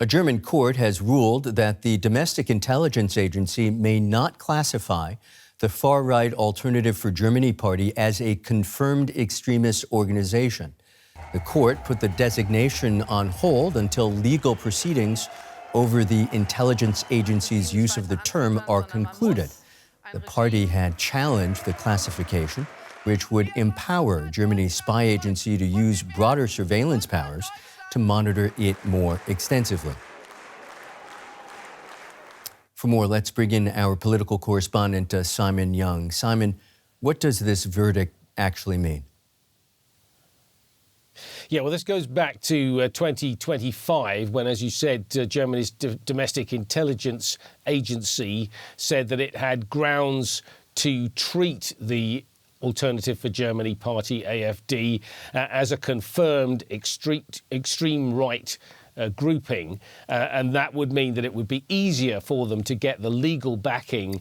A German court has ruled that the domestic intelligence agency may not classify the far-right Alternative for Germany party as a confirmed extremist organization. The court put the designation on hold until legal proceedings over the intelligence agency's use of the term are concluded. The party had challenged the classification, which would empower Germany's spy agency to use broader surveillance powers to monitor it more extensively. For more, let's bring in our political correspondent, Simon Young. Simon, what does this verdict actually mean? Yeah, well, this goes back to 2025 when, as you said, Germany's domestic intelligence agency said that it had grounds to treat the Alternative for Germany party, AfD, as a confirmed extreme right grouping, and that would mean that it would be easier for them to get the legal backing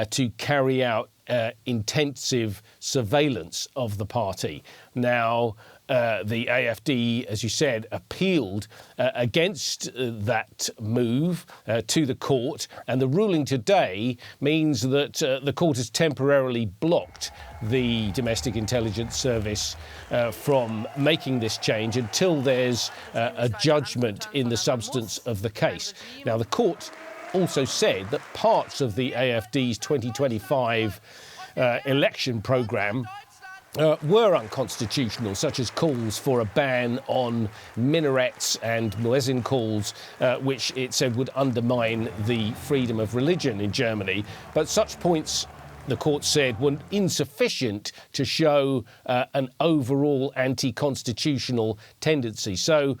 to carry out intensive surveillance of the party. Now, the AfD, as you said, appealed against that move to the court, and the ruling today means that the court has temporarily blocked the Domestic Intelligence Service from making this change until there's a judgment in the substance of the case. Now, the court also said that parts of the AfD's 2025 election programme were unconstitutional, such as calls for a ban on minarets and muezzin calls, which it said would undermine the freedom of religion in Germany. But such points, the court said, were insufficient to show an overall anti-constitutional tendency. So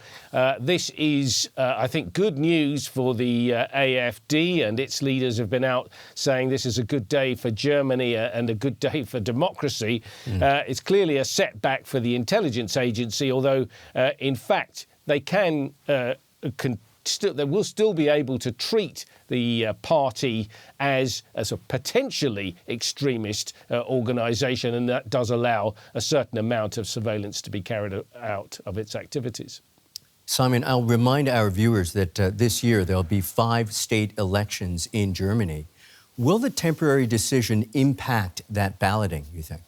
this is, I think, good news for the AfD, and its leaders have been out saying this is a good day for Germany and a good day for democracy. It's clearly a setback for the intelligence agency, although, in fact, they they will still be able to treat the party as a potentially extremist organisation, and that does allow a certain amount of surveillance to be carried out of its activities. Simon, I'll remind our viewers that this year there'll be 5 state elections in Germany. Will the temporary decision impact that balloting, you think?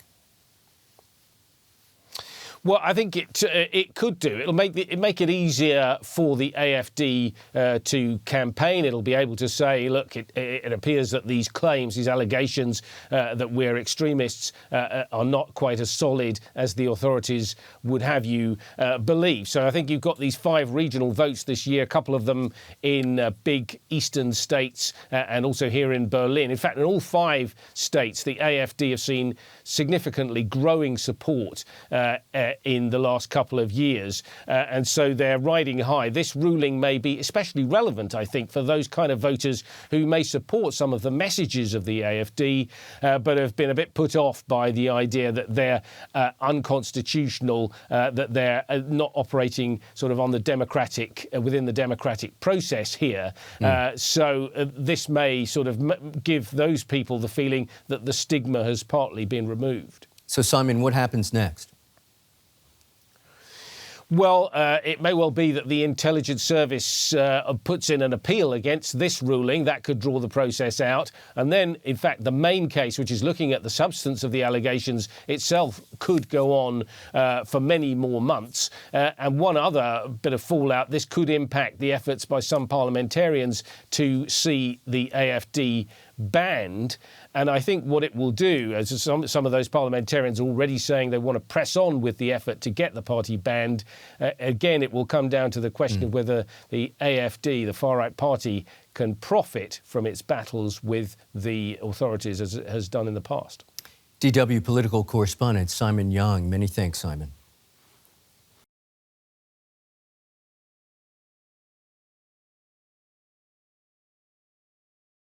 Well, I think it could do. It'll make it easier for the AfD to campaign. It'll be able to say, look, it appears that these claims, these allegations that we're extremists are not quite as solid as the authorities would have you believe. So I think you've got these 5 regional votes this year, a couple of them in big eastern states and also here in Berlin. In fact, in all 5 states, the AfD have seen significantly growing support in the last couple of years, and so they're riding high. This ruling may be especially relevant, I think, for those kind of voters who may support some of the messages of the AfD, but have been a bit put off by the idea that they're unconstitutional, that they're not operating sort of on the democratic, within the democratic process here. So this may sort of give those people the feeling that the stigma has partly been removed. So, Simon, what happens next? Well, it may well be that the intelligence service puts in an appeal against this ruling. That could draw the process out. And then, in fact, the main case, which is looking at the substance of the allegations itself, could go on for many more months. And one other bit of fallout, this could impact the efforts by some parliamentarians to see the AfD banned. And I think what it will do, as some of those parliamentarians are already saying they want to press on with the effort to get the party banned, again, it will come down to the question of whether the AfD, the far-right party, can profit from its battles with the authorities as it has done in the past. DW political correspondent Simon Young. Many thanks, Simon.